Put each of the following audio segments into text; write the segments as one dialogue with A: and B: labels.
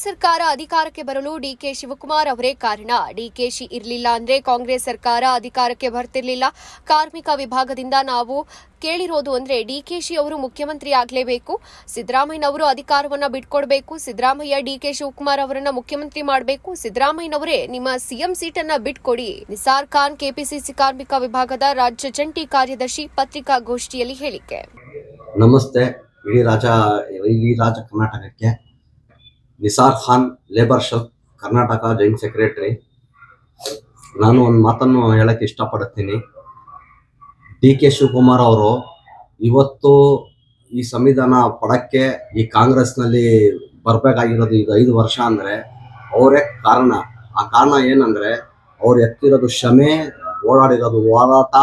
A: ಕಾಂಗ್ರೆಸ್ ಸರ್ಕಾರ ಅಧಿಕಾರಕ್ಕೆ ಬರಲು ಡಿಕೆ ಶಿವಕುಮಾರ್ ಅವರೇ ಕಾರಣ. ಡಿಕೆಶಿ ಇರಲಿಲ್ಲ ಅಂದ್ರೆ ಕಾಂಗ್ರೆಸ್ ಸರ್ಕಾರ ಅಧಿಕಾರಕ್ಕೆ ಬರ್ತಿರ್ಲಿಲ್ಲ. ಕಾರ್ಮಿಕ ವಿಭಾಗದಿಂದ ನಾವು ಕೇಳಿರೋದು ಅಂದ್ರೆ ಡಿಕೆಶಿ ಅವರು ಮುಖ್ಯಮಂತ್ರಿ ಆಗಲೇಬೇಕು, ಸಿದ್ದರಾಮಯ್ಯನವರು ಅಧಿಕಾರವನ್ನ ಬಿಟ್ಕೊಡ್ಬೇಕು, ಸಿದ್ದರಾಮಯ್ಯ ಡಿಕೆ ಶಿವಕುಮಾರ್ ಅವರನ್ನ ಮುಖ್ಯಮಂತ್ರಿ ಮಾಡಬೇಕು, ಸಿದ್ದರಾಮಯ್ಯನವರೇ ನಿಮ್ಮ ಸಿಎಂ ಸೀಟನ್ನ ಬಿಟ್ಕೊಡಿ. ನಿಸಾರ್ ಖಾನ್ ಕೆಪಿಸಿಸಿ ಕಾರ್ಮಿಕ ವಿಭಾಗದ ರಾಜ್ಯ ಜಂಟಿ ಕಾರ್ಯದರ್ಶಿ ಪತ್ರಿಕಾಗೋಷ್ಠಿಯಲ್ಲಿ ಹೇಳಿಕೆ.
B: ನಮಸ್ತೆ. ಇಡೀ ರಾಜ ಕರ್ನಾಟಕಕ್ಕೆ Nisar Khan labour shell Karnataka joint secretary. ನಾನು ಒಂದು ಮಾತನ್ನು ಹೇಳಕ್ಕೆ ಇಷ್ಟಪಡುತ್ತೀನಿ. ಡಿ ಕೆ ಶಿವಕುಮಾರ್ ಅವರು ಇವತ್ತು ಈ ಸಂವಿಧಾನ ಪಡಕ್ಕೆ ಈ ಕಾಂಗ್ರೆಸ್ನಲ್ಲಿ ಬರಬೇಕಾಗಿರೋದು ಈಗ 5 ವರ್ಷ ಅಂದರೆ ಅವರೇ ಕಾರಣ. ಆ ಕಾರಣ ಏನಂದರೆ ಅವ್ರು ಎತ್ತಿರೋದು ಶ್ರಮೆ, ಓಡಾಡಿರೋದು ಹೋರಾಟ,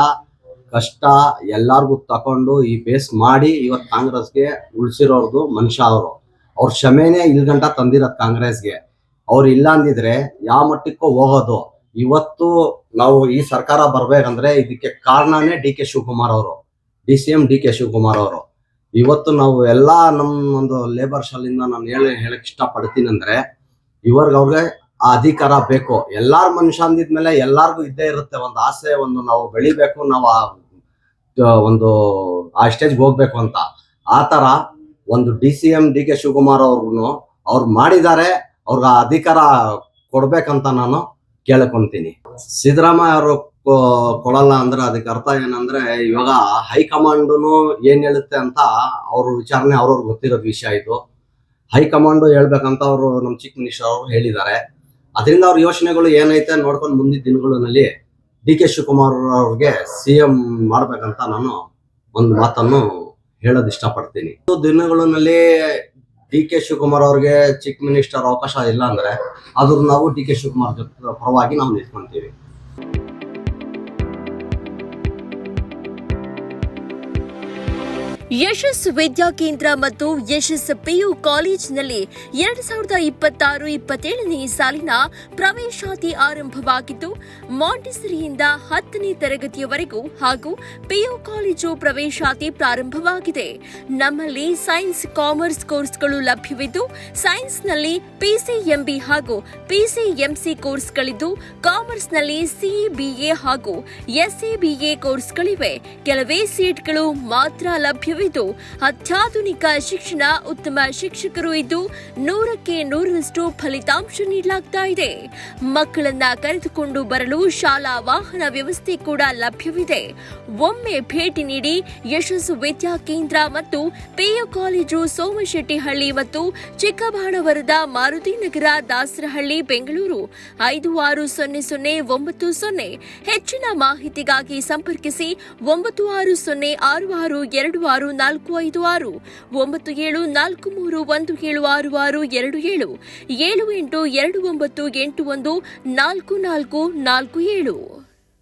B: ಕಷ್ಟ ಎಲ್ಲರಿಗೂ ತಗೊಂಡು ಈ ಬೇಸ್ ಮಾಡಿ ಇವತ್ತು ಕಾಂಗ್ರೆಸ್ಗೆ ಉಳಿಸಿರೋದು ಮನುಷ್ಯ. ಅವ್ರ ಕ್ಷಮೆನೇ ಇಲ್ಗಂಟ ತಂದಿರೋದು ಕಾಂಗ್ರೆಸ್ಗೆ. ಅವ್ರು ಇಲ್ಲ ಅಂದಿದ್ರೆ ಯಾವ ಮಟ್ಟಕ್ಕೂ ಹೋಗೋದು. ಇವತ್ತು ನಾವು ಈ ಸರ್ಕಾರ ಬರ್ಬೇಕಂದ್ರೆ ಇದಕ್ಕೆ ಕಾರಣನೇ ಡಿ ಕೆ ಶಿವಕುಮಾರ್ ಅವರು, CM ಡಿ ಕೆ ಶಿವಕುಮಾರ್ ಅವರು. ಇವತ್ತು ನಾವು ಎಲ್ಲ ನಮ್ಮ ಒಂದು ಲೇಬರ್ ಶಾಲಿಂದ ನಾನು ಹೇಳಕ್ ಇಷ್ಟಪಡ್ತೀನಿ ಅಂದ್ರೆ ಅವ್ರಿಗೆ ಆ ಅಧಿಕಾರ ಬೇಕು. ಎಲ್ಲಾರ ಮನುಷ್ಯ ಅಂದಿದ್ಮೇಲೆ ಎಲ್ಲಾರ್ಗು ಇದ್ದೇ ಇರುತ್ತೆ ಒಂದು ಆಸೆ, ಒಂದು ನಾವು ಬೆಳಿಬೇಕು, ನಾವು ಒಂದು ಆ ಸ್ಟೇಜ್ಗೆ ಹೋಗ್ಬೇಕು ಅಂತ. ಆ ತರ ಒಂದು CM ಡಿ ಕೆ ಶಿವಕುಮಾರ್ ಅವ್ರು ಮಾಡಿದ್ದಾರೆ. ಅವ್ರಿಗೆ ಅಧಿಕಾರ ಕೊಡ್ಬೇಕಂತ ನಾನು ಕೇಳ್ಕೊಂತೀನಿ. ಸಿದ್ದರಾಮಯ್ಯ ಅವರು ಕೊಡಲ್ಲ ಅಂದ್ರೆ ಅದಕ್ಕೆ ಅರ್ಥ ಏನಂದ್ರೆ ಇವಾಗ ಹೈಕಮಾಂಡ್ನು ಏನ್ ಹೇಳುತ್ತೆ ಅಂತ ಅವ್ರ ವಿಚಾರಣೆ ಅವ್ರವ್ರಿಗೆ ಗೊತ್ತಿರೋದು ವಿಷಯ. ಇದು ಹೈಕಮಾಂಡ್ ಹೇಳ್ಬೇಕಂತ ಅವರು ನಮ್ಮ ಚೀಫ್ ಮಿನಿಸ್ಟರ್ ಅವರು ಹೇಳಿದ್ದಾರೆ. ಅದರಿಂದ ಅವ್ರ ಯೋಚನೆಗಳು ಏನೈತೆ ನೋಡ್ಕೊಂಡು ಮುಂದಿನ ದಿನಗಳಲ್ಲಿ ಡಿ ಕೆ ಶಿವಕುಮಾರ್ ಅವ್ರಿಗೆ CM ಮಾಡ್ಬೇಕಂತ ನಾನು ಒಂದು ಮಾತನ್ನು ಹೇಳೋದು ಇಷ್ಟಪಡ್ತೀನಿ. ದಿನಗಳಲ್ಲಿ ಡಿ ಕೆ ಶಿವಕುಮಾರ್ ಅವ್ರಿಗೆ ಚೀಫ್ ಮಿನಿಸ್ಟರ್ ಅವಕಾಶ ಇಲ್ಲ ಅಂದ್ರೆ ಅದ್ರ ನಾವು ಡಿ ಕೆ ಶಿವಕುಮಾರ್ ಪರವಾಗಿ ನಾವು ನಿಂತ್ಕೊಂತೀವಿ.
C: ಯಶಸ್ ವಿದ್ಯಾಕೇಂದ್ರ ಮತ್ತು ಯಶಸ್ PU ಕಾಲೇಜಿನಲ್ಲಿ 2026-27ನೇ ಸಾಲಿನ ಪ್ರವೇಶಾತಿ ಆರಂಭವಾಗಿದ್ದು, ಮಾಂಟೆಸರಿಯಿಂದ 10ನೇ ತರಗತಿಯವರೆಗೂ ಹಾಗೂ PU ಕಾಲೇಜು ಪ್ರವೇಶಾತಿ ಪ್ರಾರಂಭವಾಗಿದೆ. ನಮ್ಮಲ್ಲಿ ಸೈನ್ಸ್, ಕಾಮರ್ಸ್ ಕೋರ್ಸ್ಗಳು ಲಭ್ಯವಿದ್ದು, ಸೈನ್ಸ್ನಲ್ಲಿ PCMB ಹಾಗೂ PCMC ಕೋರ್ಸ್ಗಳಿದ್ದು, ಕಾಮರ್ಸ್ನಲ್ಲಿ CBA ಹಾಗೂ SABA ಕೋರ್ಸ್ಗಳಿವೆ. ಕೆಲವೇ ಸೀಟ್ಗಳು ಮಾತ್ರ ಲಭ್ಯವಿದ್ದು, ಅತ್ಯಾಧುನಿಕ ಶಿಕ್ಷಣ, ಉತ್ತಮ ಶಿಕ್ಷಕರು ಇದ್ದು 100ಕ್ಕೆ 100ರಷ್ಟು ಫಲಿತಾಂಶ ನೀಡಲಾಗ್ತಾ ಇದೆ. ಮಕ್ಕಳನ್ನ ಕರೆದುಕೊಂಡು ಬರಲು ಶಾಲಾ ವಾಹನ ವ್ಯವಸ್ಥೆ ಕೂಡ ಲಭ್ಯವಿದೆ. ಒಮ್ಮೆ ಭೇಟಿ ನೀಡಿ. ಯಶಸ್ಸು ವಿದ್ಯಾಕೇಂದ್ರ ಮತ್ತು PU ಕಾಲೇಜು ಸೋಮಶೆಟ್ಟಿಹಳ್ಳಿ ಮತ್ತು ಚಿಕ್ಕಬಾಣವರದ ಮಾರುತಿನಗರ, ದಾಸರಹಳ್ಳಿ, ಬೆಂಗಳೂರು 560090. ಹೆಚ್ಚಿನ ಮಾಹಿತಿಗಾಗಿ ಸಂಪರ್ಕಿಸಿ 9606626456 9743176627 7829814447.